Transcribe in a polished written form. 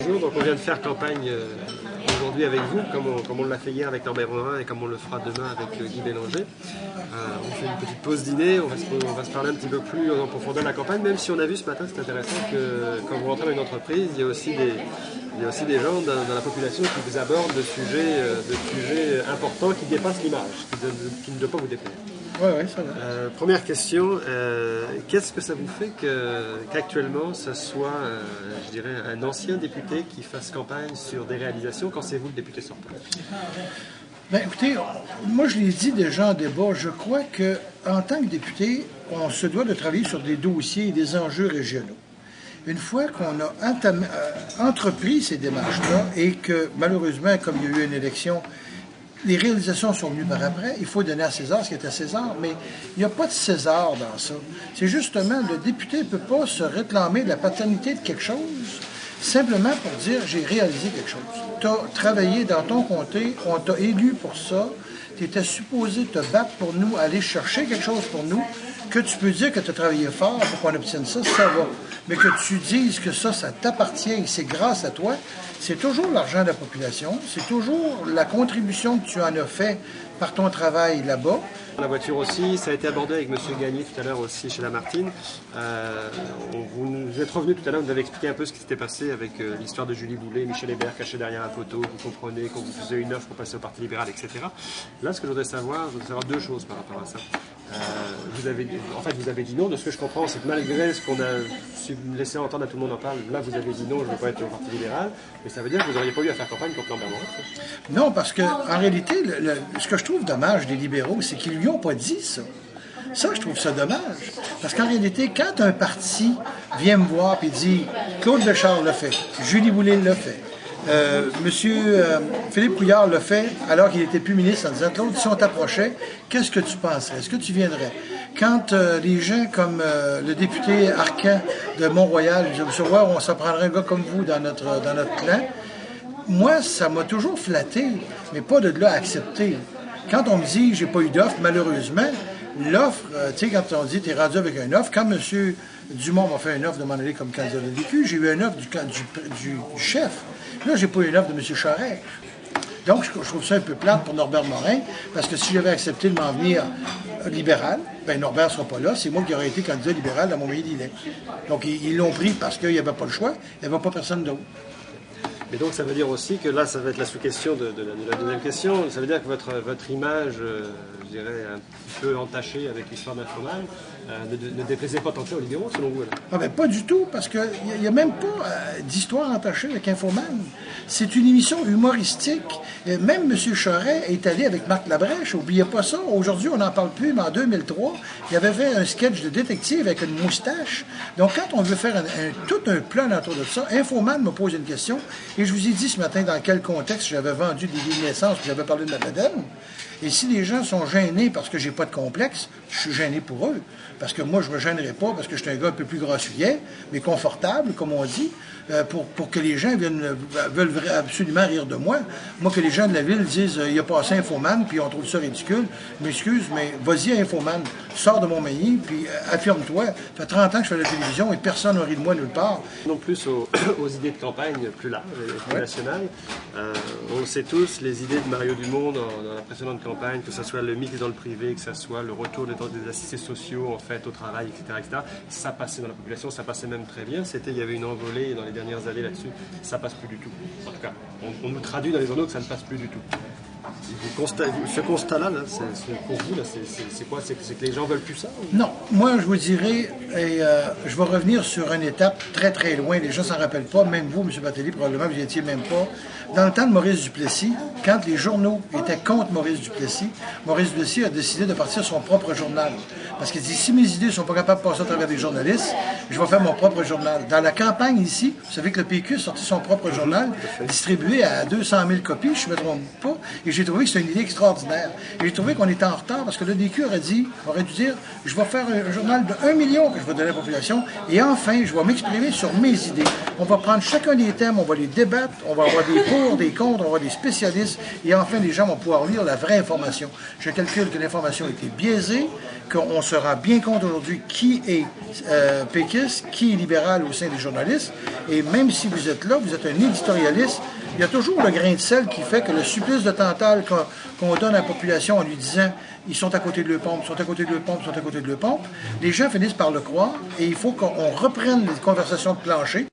Bonjour, donc on vient de faire campagne aujourd'hui avec vous, comme on l'a fait hier avec Norbert Morin et comme on le fera demain avec Guy Bélanger. On fait une petite pause dîner, on va se parler un petit peu plus en profondeur de la campagne, même si on a vu ce matin, c'est intéressant que quand vous rentrez dans une entreprise, il y a aussi des gens dans la population qui vous abordent de sujets importants qui dépassent l'image, qui ne doivent pas vous déplaire. Oui, ça va. Première question, qu'est-ce que ça vous fait qu'actuellement ce soit, je dirais, un ancien député qui fasse campagne sur des réalisations quand c'est vous le député sortant? Bien, écoutez, moi je l'ai dit déjà en débat, je crois qu'en tant que député, on se doit de travailler sur des dossiers et des enjeux régionaux. Une fois qu'on a entrepris ces démarches-là et que malheureusement, comme il y a eu une élection, les réalisations sont venues par après. Il faut donner à César ce qui est à César, mais il n'y a pas de César dans ça. C'est justement, le député ne peut pas se réclamer de la paternité de quelque chose simplement pour dire « j'ai réalisé quelque chose ». Tu as travaillé dans ton comté, on t'a élu pour ça, tu étais supposé te battre pour nous, aller chercher quelque chose pour nous, que tu peux dire que tu as travaillé fort pour qu'on obtienne ça, ça va. Mais que tu dises que ça t'appartient et c'est grâce à toi, c'est toujours l'argent de la population, c'est toujours la contribution que tu en as fait par ton travail là-bas. La voiture aussi, ça a été abordé avec M. Gagné tout à l'heure aussi chez Lamartine. Vous êtes revenu tout à l'heure, vous avez expliqué un peu ce qui s'était passé avec l'histoire de Julie Boulet, Michel Hébert caché derrière un poteau, vous comprenez, qu'on vous faisait une offre pour passer au Parti libéral, etc. Là, ce que je voudrais savoir deux choses par rapport à ça. Vous avez dit non, de ce que je comprends, c'est que malgré ce qu'on a laissé entendre, à tout le monde en parle, là vous avez dit non, je ne veux pas être au Parti libéral, mais ça veut dire que vous n'auriez pas eu à faire campagne contre Norbert Morin? Non, parce qu'en réalité, ce que je trouve dommage des libéraux, c'est qu'ils lui ont pas dit ça. Ça, je trouve ça dommage. Parce qu'en réalité, quand un parti vient me voir et dit « Claude Béchard l'a fait, Julie Boulet l'a fait, Monsieur Philippe Couillard l'a fait alors qu'il n'était plus ministre en disant « Claude, si on t'approchait, qu'est-ce que tu penserais? Est-ce que tu viendrais? » Quand les gens comme le député Arcan de Mont-Royal disent « Monsieur Roy, on s'en prendrait un gars comme vous dans notre clan », moi, ça m'a toujours flatté, mais pas de là à accepter. Quand on me dit « j'ai pas eu d'offre », malheureusement, l'offre, tu sais, quand on dit « t'es rendu avec une offre », quand M. Dumont m'a fait une offre de m'en aller comme candidat de vécu, j'ai eu une offre du chef. Là, j'ai pas eu une offre de M. Charest. Donc, je trouve ça un peu plate pour Norbert Morin, parce que si j'avais accepté de m'en venir libéral, bien Norbert ne sera pas là, c'est moi qui aurais été candidat libéral dans mon pays. Donc, ils l'ont pris parce qu'il n'y avait pas le choix, il n'y avait pas personne d'autre. Et donc ça veut dire aussi que là, ça va être la sous-question de la deuxième question, ça veut dire que votre image, je dirais, un petit peu entachée avec l'histoire d'un journal, ne déplaisait pas tant que ça aux libéraux, selon vous? Ah ben, pas du tout, parce qu'il n'y a même pas d'histoire entachée avec Infoman. C'est une émission humoristique. Même M. Charest est allé avec Marc Labrèche, n'oubliez pas ça. Aujourd'hui, on n'en parle plus, mais en 2003, il avait fait un sketch de détective avec une moustache. Donc, quand on veut faire tout un plan autour de ça, Infoman me pose une question, et je vous ai dit ce matin dans quel contexte j'avais vendu des billets de naissance, puis j'avais parlé de ma bedaine. Et si les gens sont gênés parce que j'ai pas de complexe, je suis gêné pour eux. Parce que moi, je me gênerai pas parce que je suis un gars un peu plus grassouillet, mais confortable, comme on dit, pour que les gens veulent absolument rire de moi. Moi, que les gens de la ville disent il a passé Infoman, puis on trouve ça ridicule. Je m'excuse, mais vas-y Infoman, sors de mon pays, puis affirme-toi. Ça fait 30 ans que je fais la télévision et personne n'a ri de moi nulle part. Non plus aux idées de campagne plus larges, plus nationales. On le sait tous, les idées de Mario Dumont dans la précédente campagne, que ce soit le mythe dans le privé, que ce soit le retour des assistés sociaux en fait au travail, etc., ça passait dans la population, ça passait même très bien. Il y avait une envolée dans les dernières années là-dessus, ça passe plus du tout. En tout cas, on nous traduit dans les journaux que ça ne passe plus du tout. Ce constat-là, pour vous, c'est quoi? C'est que les gens veulent plus ça? Ou? Non. Moi, je vous dirais, et je vais revenir sur une étape très, très loin. Les gens ne s'en rappellent pas. Même vous, M. Batelli, probablement, vous n'y étiez même pas. Dans le temps de Maurice Duplessis, quand les journaux étaient contre Maurice Duplessis a décidé de partir son propre journal. Parce qu'il dit, si mes idées ne sont pas capables de passer à travers des journalistes, je vais faire mon propre journal. Dans la campagne ici, vous savez que le PQ a sorti son propre journal, distribué à 200 000 copies, je ne me trompe pas, et j'ai trouvé que c'était une idée extraordinaire. Et j'ai trouvé qu'on était en retard parce que le DQ aurait dû dire, je vais faire un journal de 1 million que je vais donner à la population, et enfin, je vais m'exprimer sur mes idées. On va prendre chacun des thèmes, on va les débattre, on va avoir des pour, des contre, on va avoir des spécialistes, et enfin, les gens vont pouvoir lire la vraie information. Je calcule que l'information a été biaisée, qu'on se rend bien compte aujourd'hui qui est péquiste, qui est libéral au sein des journalistes. Et même si vous êtes là, vous êtes un éditorialiste, il y a toujours le grain de sel qui fait que le supplice de Tantale qu'on donne à la population en lui disant « ils sont à côté de leur pompe, ils sont à côté de leur pompe, ils sont à côté de leur pompe », les gens finissent par le croire et il faut qu'on reprenne les conversations de plancher.